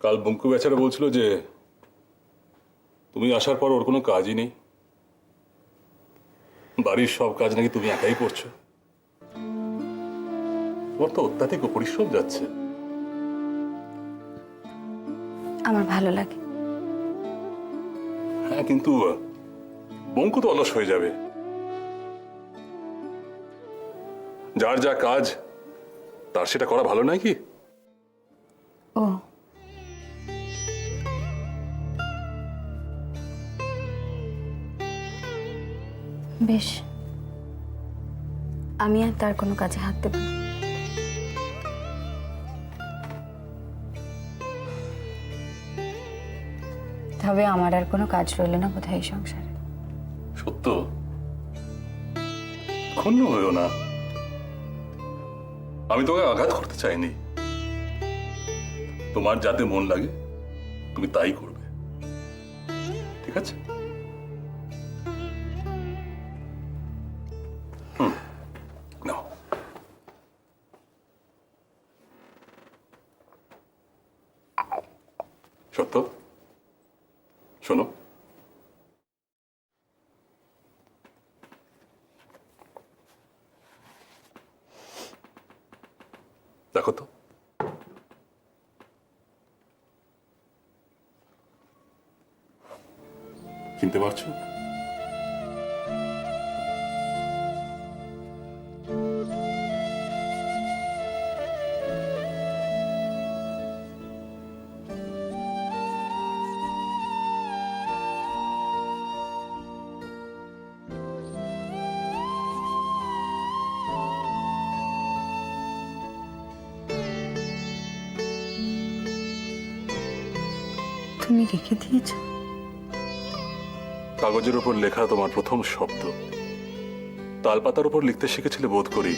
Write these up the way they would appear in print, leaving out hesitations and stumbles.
কাল বঙ্কু বেচারা বলছিল যে তুমি আসার পর ওর কোনো কাজই নেই, বাড়ির সব কাজ নাকি তুমি একাই করছো। তোমার তো অত্যাধিক পরিশ্রম যাচ্ছে। আমার ভালো লাগে। হ্যাঁ, কিন্তু বঙ্কু তো অলস হয়ে যাবে। যার যা কাজ তার সেটা করা ভালো নয় কি? ও বেশ, আমি আর তার কোনো কাজে হাত দেব না। তবে আমার আর কোনো কাজ রইল না বোধহয় এই সংসারে। সত্য, ক্ষুণ্ণ হইও না। আমি তোমাকে আঘাত করতে চাইনি। তোমার যাতে মন লাগে তুমি তাই করবে, ঠিক আছে? নাও। সত্য, শোনো, দেখো তো, চিনতে পারছো? তুমি রেখে দিয়েছ? কাগজের উপর লেখা তোমার প্রথম শব্দ তালপাতার উপর লিখতে শিখেছিলে বোধ করি,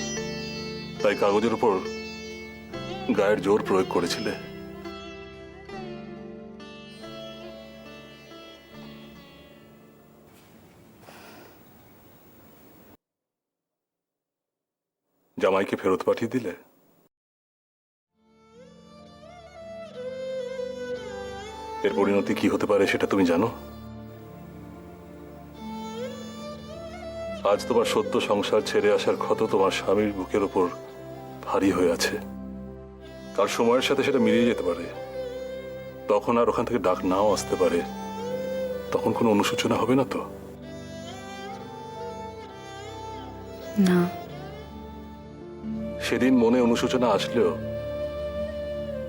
তাই কাগজের উপর গায়ের জোর প্রয়োগ করেছিলে। জামাইকে ফেরত পাঠিয়ে দিলে। এর পরিণতি কি হতে পারে সেটা তুমি জানো? আজ তোমার সদ্য সংসার ছেড়ে আসার ক্ষত তোমার স্বামীর বুকের উপর ভারী হয়ে আছে। কাল সময়ের সাথে সেটা মিলিয়ে যেতে পারে, তখন আর ওখান থেকে ডাক নাও আসতে পারে। তখন কোনো অনুশোচনা হবে না তো? না। সেদিন মনে অনুশোচনা আসলেও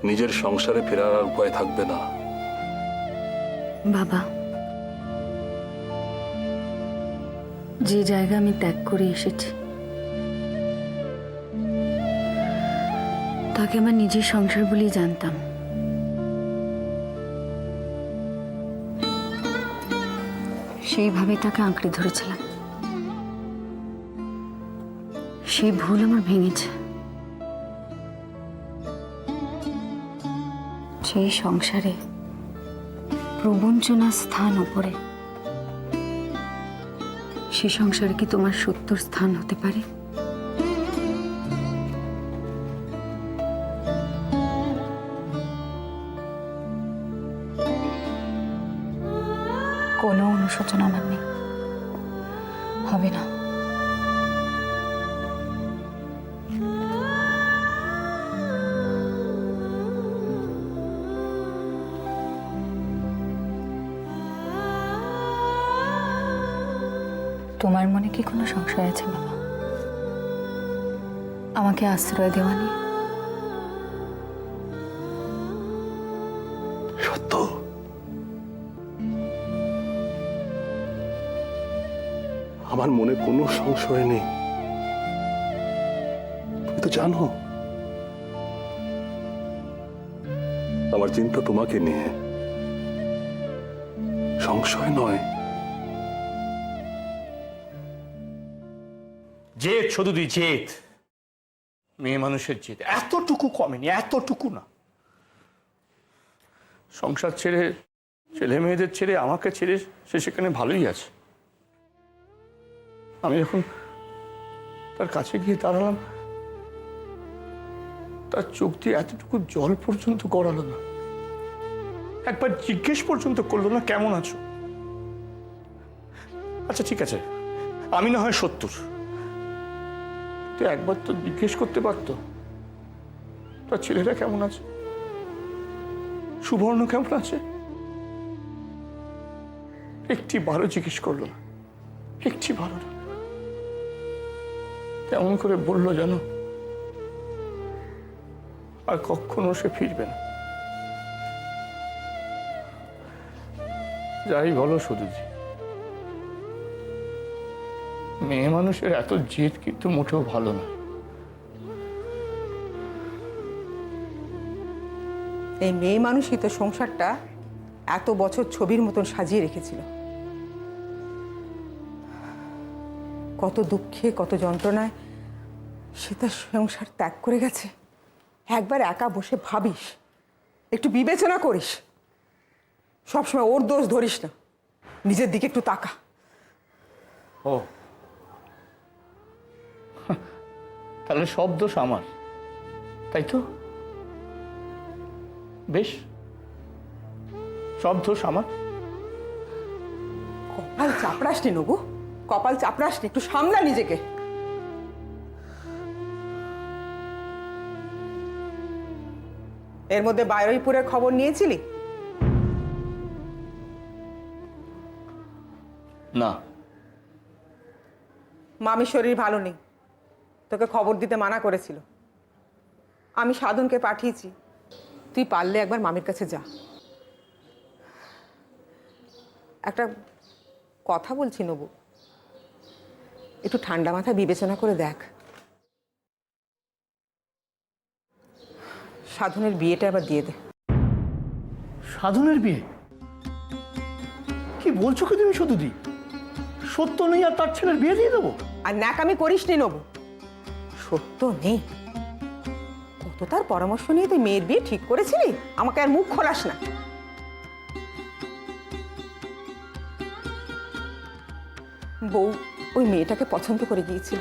নিজের সংসারে ফেরার আর উপায় থাকবে না। বাবা, যে জায়গা আমি ত্যাগ করে এসেছি তাকে আমার নিজের সংসার বলেই জানতাম। সেইভাবে তাকে আঁকড়ে ধরেছিলাম। সেই ভুল আমার ভেঙেছে। সেই সংসারে প্রবঞ্চনার স্থান ওপরে, সে সংসারে কি তোমার সত্যর স্থান হতে পারে? কোনো অনুশোচনা আমার নেই, হবে না। তোমার মনে কি কোনো সংশয় আছে বাবা আমাকে আশ্রয় দেওয়া নিয়ে? সত্য, আমার মনে কোনো সংশয় নেই। তুমি তো জানো আমার চিন্তা তোমাকে নিয়ে, সংশয় নয়। জেদ, শুধু জেদ, মেয়ে মানুষের জেদ এতটুকু কমেনি, এতটুকু না। সংসার ছেড়ে, ছেলে মেয়েদের ছেড়ে, আমাকে ছেড়ে সে সেখানে ভালোই আছে। আমি যখন তার কাছে গিয়ে দাঁড়ালাম, তার চোখ দিয়ে এতটুকু জল পর্যন্ত গড়ালো না। একবার জিজ্ঞেস পর্যন্ত করলো না কেমন আছো। আচ্ছা ঠিক আছে, আমি না হয় 70, তো একবার তো জিজ্ঞেস করতে পারতো তার ছেলেটা কেমন আছে, সুবর্ণ কেমন আছে। একটি বারও জিজ্ঞেস করলো না, একটি বারও না। কেমন করে বললো জানো, আর কখনো সে ফিরবে না। যাই বলো সুদুজি, মেয়ে মানুষের এত জেদ কিন্তু মোটেও ভালো না। এই মেয়ে মানুষই তো সংসারটা এত বছর ছবির মতন সাজিয়ে রেখেছিল। কত দুঃখে কত যন্ত্রণায় সে তার সংসার ত্যাগ করে গেছে। একবার একা বসে ভাবিস, একটু বিবেচনা করিস, সবসময় ওর দোষ ধরিস না, নিজের দিকে একটু তাকা। ও তাহলে সব দোষ আমার, তাই তো? বেশ, সব দোষ আমার। কপাল চাপড়াস নি নবু, কপাল চাপড়াস নি, একটু সামলা নিজেকে। এর মধ্যে বারুইপুরের খবর নিয়েছিলি? না। মামির শরীর ভালো নেই, তোকে খবর দিতে মানা করেছিল। আমি সাধনকে পাঠিয়েছি, তুই পারলে একবার মামির কাছে যা। একটা কথা বলছি নবু, একটু ঠান্ডা মাথায় বিবেচনা করে দেখ। সাধনের বিয়েটা আবার দিয়ে দে। সাধনের বিয়ে? কি বলছো কি তুমি সুদুদি? সত্য নেই আর তার ছেলের বিয়ে দিয়ে দেবো? আর ন্যাকামি করিস নি নবু, সত্য নেই। কত তার পরামর্শ নিয়ে তুই মেয়ের বিয়ে ঠিক করেছিলি, আমাকে আর মুখ খোলাস না। বউ ওই মেয়েটাকে পছন্দ করে গিয়েছিল।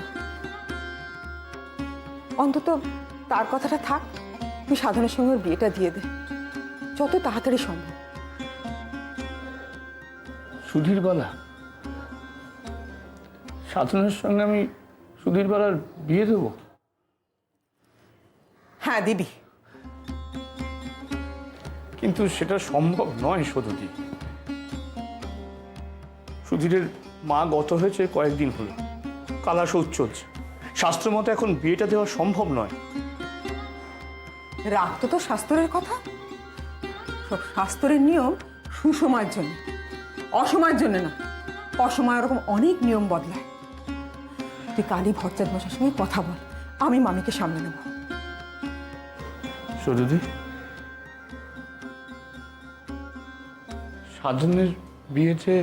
অন্তত তার কথাটা থাক, তুই সাধনের সঙ্গে ওর বিয়েটা দিয়ে দে যত তাড়াতাড়ি সম্ভব। সুধীর বালা? সাধনের সঙ্গে আমি সুধীর বালার বিয়ে দেবো? হ্যাঁ দিবি, কিন্তু সেটা সম্ভব নয় সুধুদি। সুধীরের মা গত হয়েছে কয়েকদিন হলো, কালাশৌচ চলছে, শাস্ত্র মতে এখন বিয়েটা দেওয়া সম্ভব নয়। রাখতো তো শাস্ত্রের কথা। সব শাস্ত্রের নিয়ম সুসময়ের জন্য, অসময়ের জন্য না। অসময় ওরকম অনেক নিয়ম বদলায়। তুই কালী ভট্টাচার্য মশার সঙ্গে কথা বল, আমি মামিকে সামনে নেব। সুধুদি, সাধনের বিয়েতে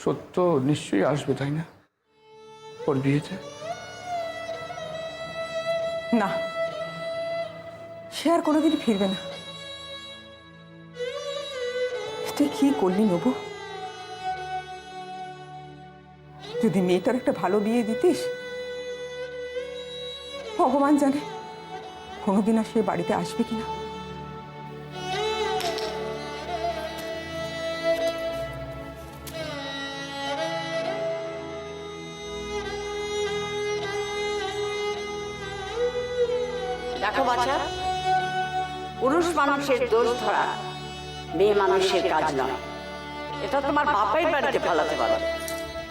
সত্য নিশ্চয়ই আসবে, তাই না? ওর বিয়েতে? না, সে আর কোনোদিন ফিরবে না। তুই কি করলি নবু? যদি মেয়েটার একটা ভালো বিয়ে দিতিস, ভগবান জানে কোনোদিন আর সে বাড়িতে আসবে কিনা। দেখো বাচ্চা, পুরুষ মানুষের দোষ ধরা মেয়ে মানুষের কাজ নয়। এটা তোমার বাপের বাড়িতে ফেলাতে পারো,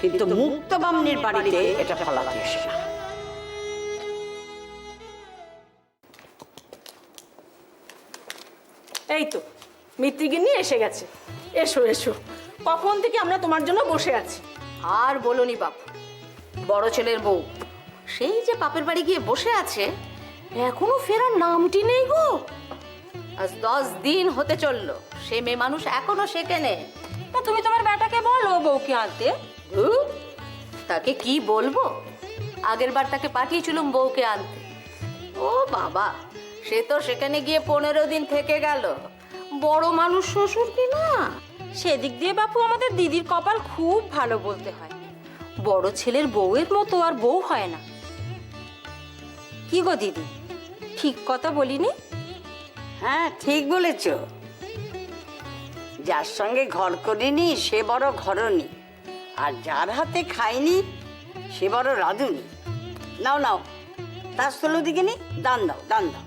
কিন্তু মুক্ত বামনির বাড়িতে এটা ফেলাতে আসে না। এই তো মিত্রিগিন্নি এসে গেছে। এসো এসো, কখন থেকে আমরা তোমার জন্য বসে আছি। আর বলনি বাপু, বড় ছেলের বউ সেই যে বাপের বাড়ি গিয়ে বসে আছে, এখনো ফেরার নামটি নেই গো। আজ 10 দিন হতে চললো, সে মেয়ে মানুষ এখনো সেখানে। তা তুমি তোমার বেটাকে বলো বউকে আনতে। তাকে কি বলবো? আগের বার তাকে পাঠিয়েছিলাম বউকে আনতে। ও বাবা, সে তো সেখানে গিয়ে 15 দিন থেকে গেল। বড় মানুষ শ্বশুর কি না। সেদিক দিয়ে বাপু আমাদের দিদির কপাল খুব ভালো বলতে হয়। বড় ছেলের বউয়ের মতো আর বউ হয় না। কি গো দিদি, ঠিক কথা বলিনি? হ্যাঁ ঠিক বলেছ। যার সঙ্গে ঘর করিনি সে বড় ঘরনি, আর যার হাতে খাইনি সে বড় রাঁধুনি। নাও নাও, তার ষোলো দিকে নি, দান দাও দান দাও।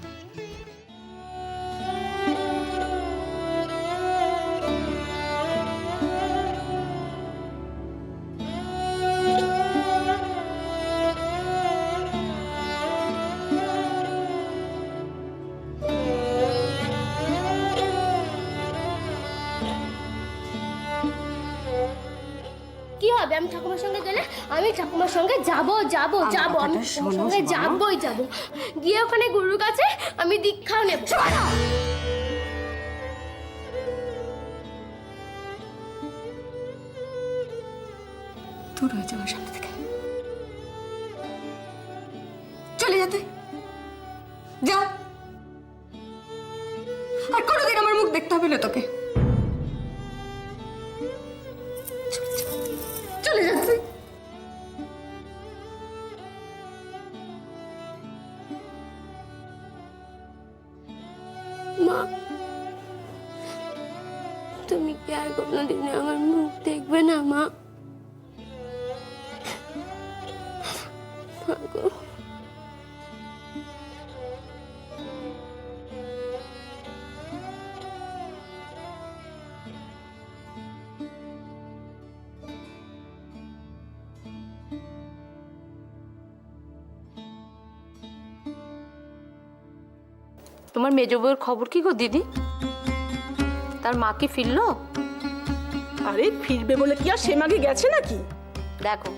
কি হবে আমি ঠাকুমার সঙ্গে গেলে? আমি ঠাকুমার সঙ্গে যাব যাব যাব আমি ওর সঙ্গে যাবই যাব। গিয়ে ওখানে গুরুর কাছে আমি দীক্ষাও নেব। দূর হয়ে যাওয়ার সামনে থেকে চলে যা, তুই যা। আর কোনোদিন আমার মুখ দেখতে হবে না তোকে। চলে যা তুই। মা, তুমি কি আর কোনোদিন আমার মুখ দেখবে না মা? মা গো। তোমার মেজ বউয়ের খবর কি গো দিদি? তার মা কি ফিরলো? আরে ফিরবে বলে কি আর সে মাগে গেছে নাকি? দেখো,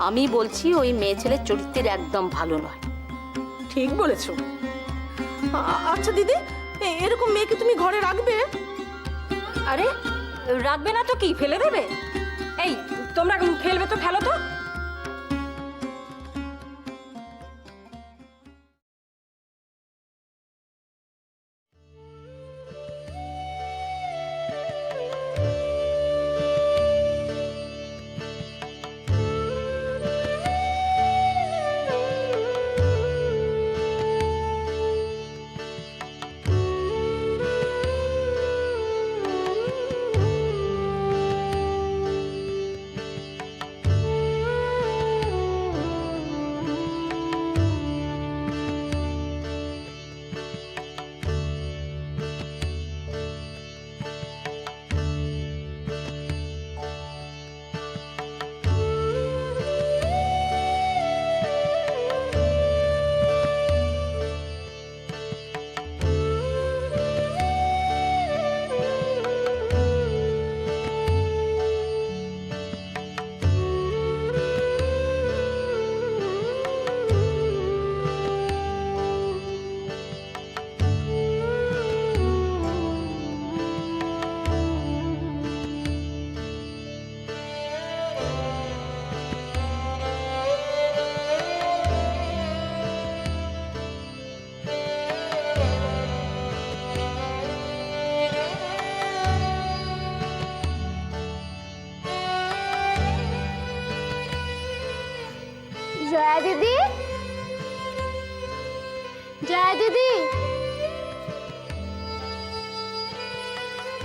আমি বলছি ওই মেয়ে ছেলের চরিত্রের একদম ভালো নয়। ঠিক বলেছো। আচ্ছা দিদি, এরকম মেয়েকে তুমি ঘরে রাখবে? আরে রাখবে না তো কি, ফেলে দেবে? এই তোমরা ফেলবে তো ফেলো তো। জয়া দিদি, জয়া দিদি,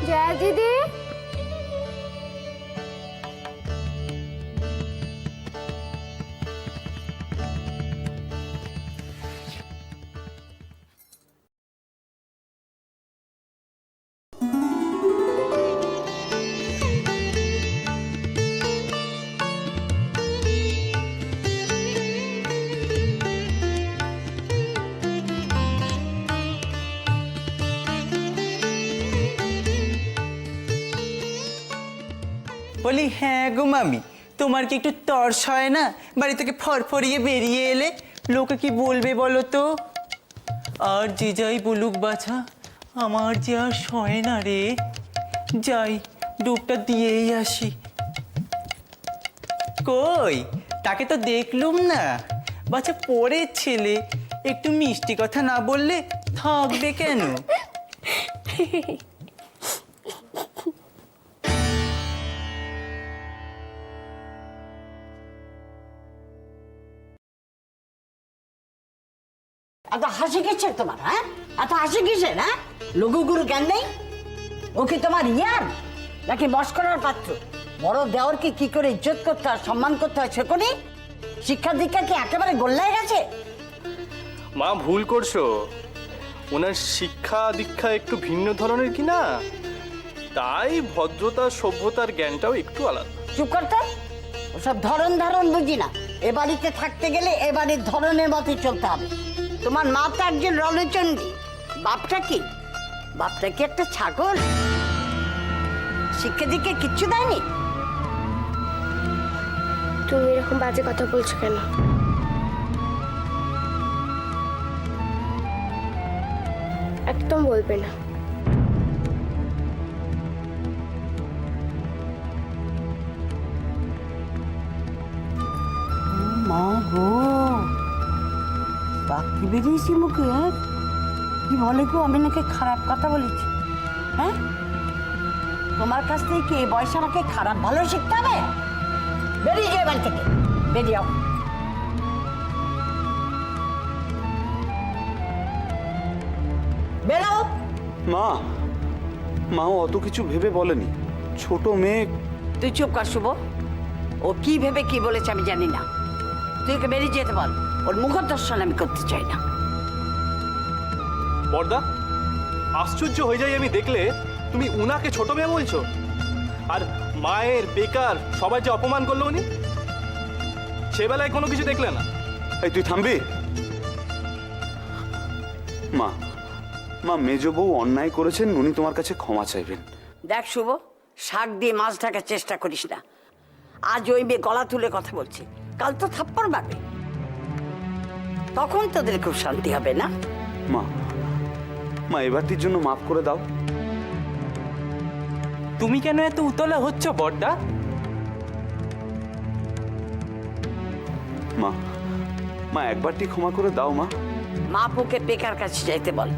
জয়া দিদি। বলি হ্যাঁ গো মামি, তোমার কি একটু তর্স হয় না বাড়ি থেকে ফরফরিয়ে বেরিয়ে এলে? লোকে কি বলবে বলো তো? আর যে যাই বলুক বাছা, আমার যে আর সয় না রে। যাই ডুবটা দিয়েই আসি। কই তাকে তো দেখলুম না। বাছা পরের ছেলে, একটু মিষ্টি কথা না বললে থাকবে কেন? এত হাসি কিসের তোমার? হ্যাঁ, এত হাসি কিসের? হ্যাঁ, লঘু গুরু জ্ঞান নেই? ও কি তোমার ইয়ার নাকি মস্করার পাত্র? বড় দেওরকে কি করে ইজ্জত করতে হয়, সম্মান করতে হয় শেখনি? শিক্ষা দীক্ষা কি একেবারে গোল্লায় গেছে? মা ভুল করছো, ওনার শিক্ষা দীক্ষা একটু ভিন্ন ধরনের কি না, তাই ভদ্রতা সভ্যতার জ্ঞানটাও একটু আলাদা। চুপ করতে, ওসব ধরন ধারণ বুঝি না। এ বাড়িতে থাকতে গেলে এ বাড়ির ধরনের মতোই চলতে হবে। তোমার মা তো একজন রণচণ্ডী, বাপটা কি? বাপটা কি একটা ছাগল? শিক্ষা দীক্ষা কিচ্ছু দেয়নি? তুমি এরকম বাজে কথা বলছো কেন? একদম বলবে না। মা গো, বাকি বেরিয়েছি মুখে। হ্যাঁ, কি বলে গো, আমি নাকি খারাপ কথা বলেছি? হ্যাঁ, তোমার কাছ থেকে কি এই বয়সে আমাকে খারাপ ভালো শিখতে হবে? বেরিয়ে যাও বাড়ি থেকে, বেরিয়ে যাও। বেরো। মা, মাও অত কিছু ভেবে বলেনি, ছোট মেয়ে। তুই চুপ কর শুভ। ও কি ভেবে কি বলেছে আমি জানি না। তুই ওকে বেরিয়ে যেতে বল, ওর মুখদর্শন আমি করতে চাই না। বড়দা, আশ্চর্য হয়ে যাই আমি দেখলে তুমি উনাকে ছোট মেয়ে বলছো, আর মায়ের বেকার সবাই যে অপমান করলো উনি, সেবেলায় কোনো কিছু দেখলে না? এই তুই থামবি? মা, মা মেজ বউ অন্যায় করেছেন, উনি তোমার কাছে ক্ষমা চাইবেন। দেখ শুভ, শাক দিয়ে মাছ ঢাকার চেষ্টা করিস না। আজ ওই মেয়ে গলা তুলে কথা বলছে, কাল তো থাপ্পড় মারবে, তখন তোদের খুব শান্তি হবে না? মা, মা এবারটির জন্য মাফ করে দাও। তুমি কেন এত উতলা হচ্ছ বড়দা? মা, মা একবারটি ক্ষমা করে দাও মা। মা পুকে পেকার কাছে যাইতে বল,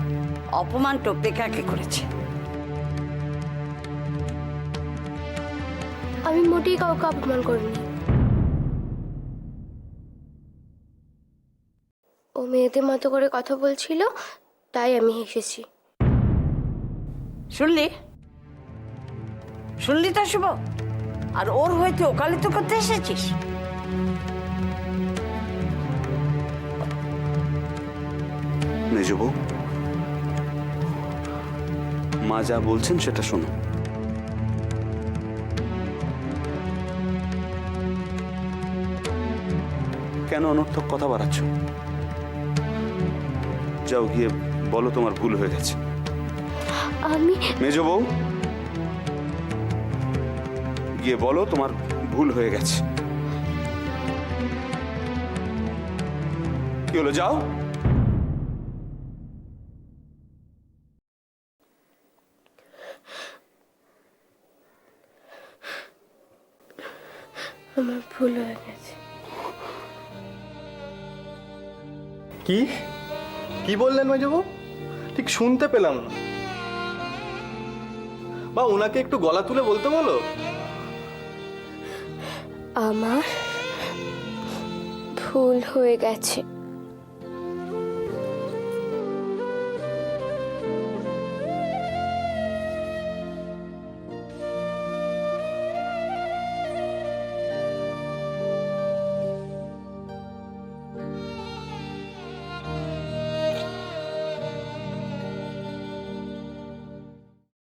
অপমান তো পেকাকে করেছে। আমি মোটেই কাউকে অপমান করিনি। ও মেয়েদের মতো করে কথা বলছিল, তাই আমি হেসেছি। শুনলি? শুনলি তো শুভ? আর ওর হয়তো ওকালতি করতে এসেছিস? মেজ বউ, মা যা বলছেন সেটা শোনো। কেন অনর্থক কথা বাড়াচ্ছ? যাও গিয়ে বলো তোমার ভুল হয়ে গেছে। আমি মেজ বউ, গিয়ে বলো তোমার ভুল হয়ে গেছে। কি হলো, যাও। আমার ভুল হয়ে গেছে। কি কি বললেন মেজবু? ঠিক শুনতে পেলাম না। বা ওনাকে একটু গলা তুলে বলতে বলো। আমার ভুল হয়ে গেছে।